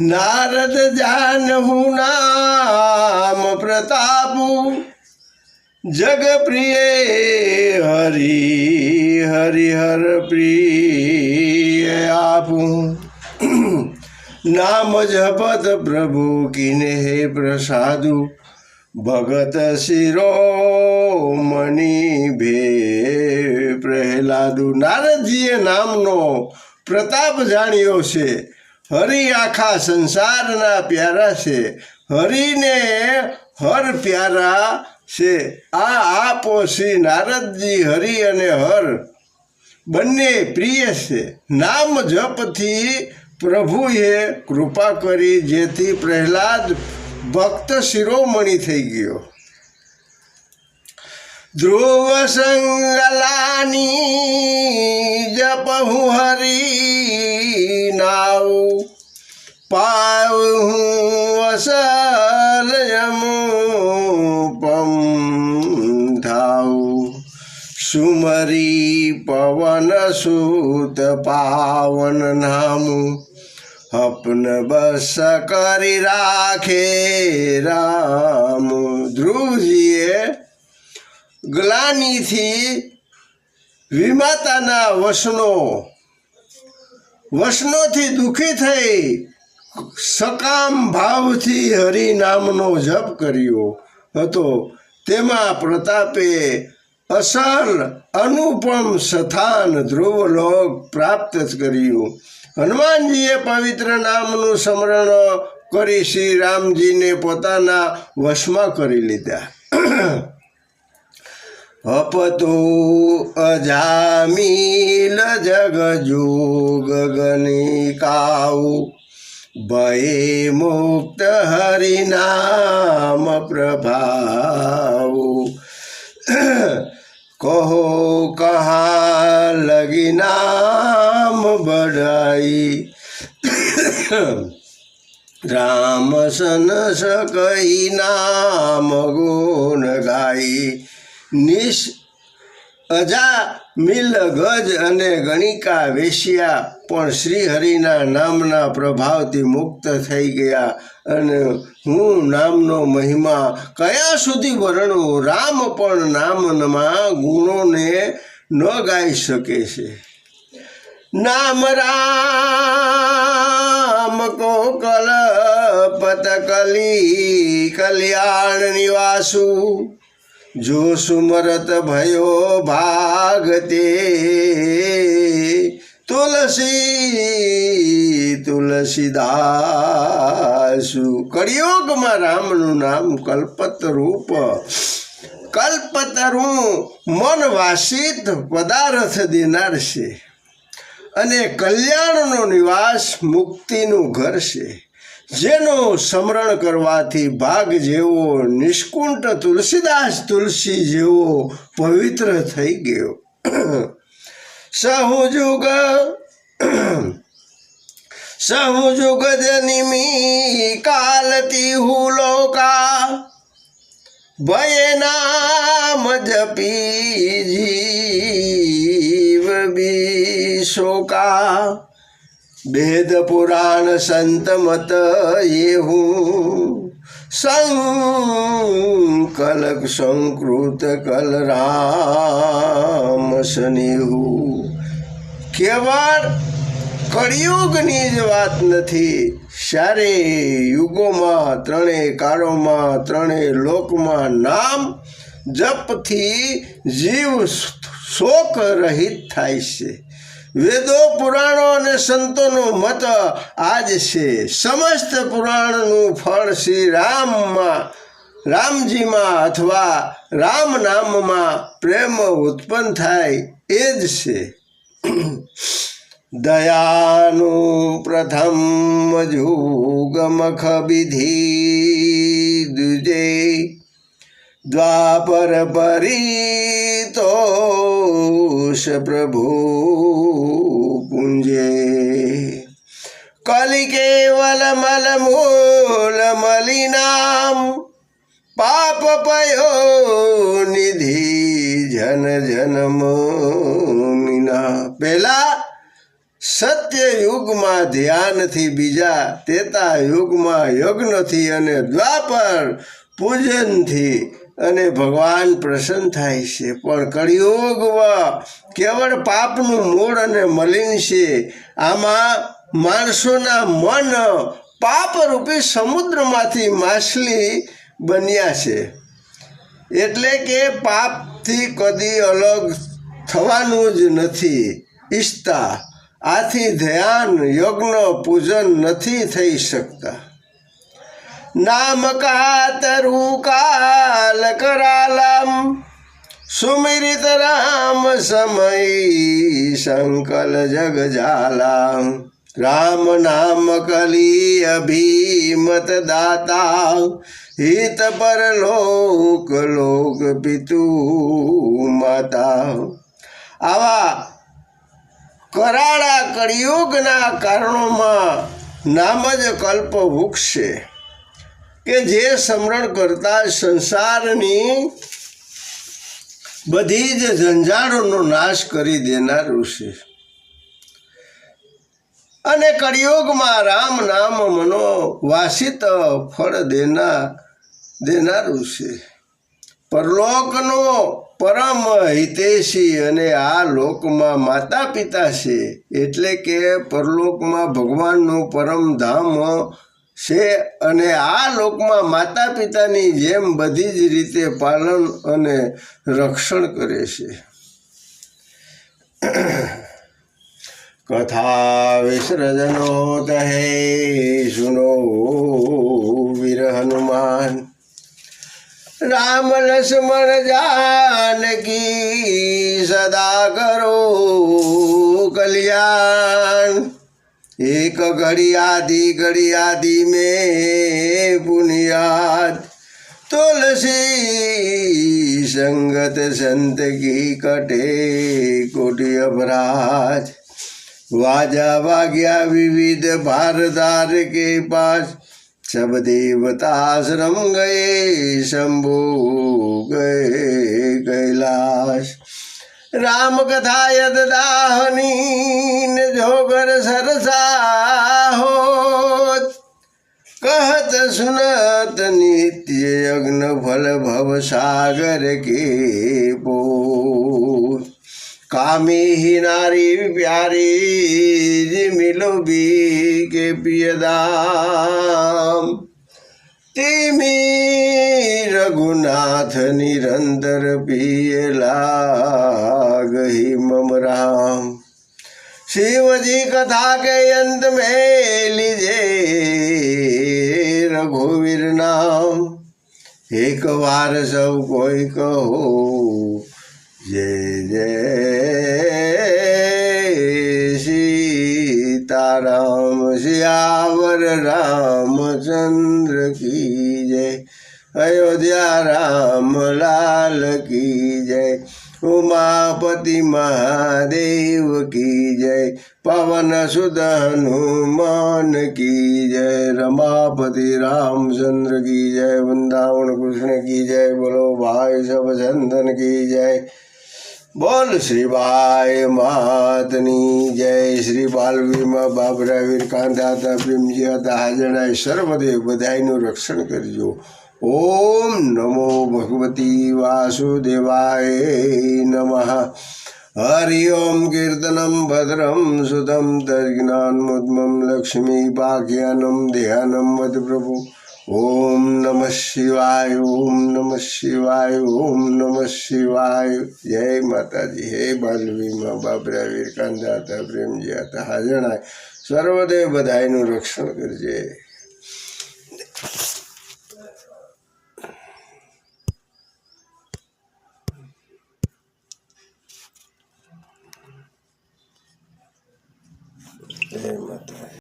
नारद जानहु नाम प्रतापु जग प्रिय हरि हरिहर प्रिय आपू। नाम जपत प्रभु किने प्रसादु भगत शिरोमणि भे प्रहलादु। नारदजीए नामनो प्रताप जाण्यो छे। हरि आखा संसारना प्यारा छे। हरिने हर प्यारा छे। आप श्री नारदजी हरि अने हर बन्ने प्रिय छे। नाम जपथी प्रभुए कृपा करी जेथी प्रहलाद भक्त शिरोमणि थई गयो। ध्रुव संगलानी जपहु हरि नाऊ पावहु असल यमुपम धाऊ। सुमरी पवन सुत पावन नामु अपन बस करी राखे राम। ध्रुवजीए ग्लानी थी विमाताना वसनो थी दुखी थई सकाम भाव थी हरि नामनो जप कर्यो हतो। तेमा प्रतापे असल अनुपम स्थान ध्रुवलोक प्राप्त कर्યું। हनुमानजीए पवित्र नामनु स्मरण करी श्री रामजी ने पोताना वशमा करी लीधा। अपतो अजामिल जग जोग गणिकाऊ भये मुक्त हरि नाम प्रभाव। कहो कहाँ लगी नाम बढ़ाई राम सन सकई नाम गुण गाई। निश अजा मिल गज अने गणिका वेश्या पण श्रीहरिना नामना प्रभावथी मुक्त थई गया। अने हूँ नामनो महिमा कया सुधी वर्णू। राम पण नाममा गुणोने न गाई सके छे। नाम राम को कलपत कली कल्याण निवासु जो सुमरत भयो भागते तुलसी तुलसीदासु। कलियुग में रामनु नाम कल्पतरू मन वासित पदार्थ देनार छे अने कल्याणनो निवास मुक्तिनु घर छे। जेनो स्मरण करवाथी भाग जेवो निष्कुंठ तुलसीदास तुलसी जेवो पवित्र थई गयो। सहु जुग जनिमी कालती हुलोका भये नाम जपी जीव विशोका। वेद पुराण संत मत ये हूँ संकलक संकृत कल राम सनेहू। केवल कलियुगनी ज वात नथी। सारे युगों में त्रणेय कालों में त्रणेय लोक में नाम जप थी जीव शोक रहित थाय छे। वेदों पुराणों ने संतों मत आज से समस्त पुराणनु फल श्री रामजी में अथवा राम नाम में प्रेम उत्पन्न थाय एज से। दयानु प्रथम जुगमख विधि दुजे द्वापर परितोष प्रभु पुंजे। कलि केवल मल मूल मलिनाम पाप पयो निधि जन जन्म मीना। पहला સત્ય યુગમાં ધ્યાનથી, બીજા ત્રેતા યુગમાં યજ્ઞથી અને દ્વાપર પૂજનથી અને ભગવાન પ્રસન્ન થાય છે. પણ કળિયુગમાં કેવળ પાપનું મૂળ અને મલિન છે. આમાં માણસોના મન પાપરૂપી સમુદ્રમાંથી માછલી બન્યા છે. એટલે કે પાપથી કદી અલગ થવાનું જ નથી ઈચ્છતા. આથી ધ્યાન, યજ્ઞ, પૂજન નથી થઈ શકતા. નામ કાતરું કાલ કરાલમ, સુમિરિત રામ સમય સંકલ જગ ઝાલા. રામ નામ કલી અભિમત દાતા, હિત પર લોક લોક પિતુ માતા. આવા કરાળા કળિયુગના કારણોમાં નામ જ કલ્પ વૃક્ષ છે કે જે સ્મરણ કરતા સંસારની બધી જ ઝંઝાળોનો નાશ કરી દેનારું છે. અને કળિયુગમાં રામ નામ મનો વાસિત ફળ દેનારું છે. પરલોકનો પરમ હિતેશી અને આ લોકમાં માતા પિતા છે. એટલે કે પરલોકમાં ભગવાનનું પરમ ધામ છે અને આ લોકમાં માતા પિતાની જેમ બધી જ રીતે પાલન અને રક્ષણ કરે છે. કથા વિસર્જનો કહે સુનો વીર હનુમાન. રામ લક્ષ્મણ જાનકી સદા કરો કલ્યાણ. એક ઘડિયાદી में पुनियाद, तुलसी संगत संत की कटे कोटि अपराध. वाजा वाग्या विविध भारदार के पास, सब देवताश्रम गए शंभु गए कैलाश. राम कथा यद दाहनी जोगर सरसा होत, कहत सुनत नित्य यज्ञ फल भव सागर के पोत. कामी ही नारी प्यारी मिलो भी के पियदाम, तिमी रघुनाथ निरंतर पियला गही मम राम. शिव जी कथा के अंत में लीजे रघुवीर नाम. एक बार सब कोई कहो जय जय सीताराम. सियावर रामचंद्र की जय. अयोध्या राम लाल की जय. उमापति महादेव की जय. पवन सुत हनुमान की जय. रमापति रामचंद्र की जय. वृंदावन कृष्ण की जय. बोलो भाई सब चंदन की जय. बोल श्री भाई मातनी जय. श्री बालवीमा बाबरा वीर कांधाता प्रेमजी હતા હાજરાય સર્વદેવ બધાયનું રક્ષણ કરજો. ઓમ નમો ભગવતી વાસુદેવાય નમઃ. હરિ ઓમ કીર્તનમ ભદ્રમ સુતમ તજ્ઞાનમુદ્મમ લક્ષ્મી ભાગ્યાનમ ધ્યાનમ વદ પ્રભુ. ઓમ નમઃ શિવાય. ઓમ નમઃ શિવાય. ઓમ નમઃ શિવાય. જય માતાજી. હે બાલવીમાં બાબરા વીર કાંધાતા પ્રેમજી હતા હાજરાય સર્વદેવ બધાયનું રક્ષણ કરજે. જય માતા.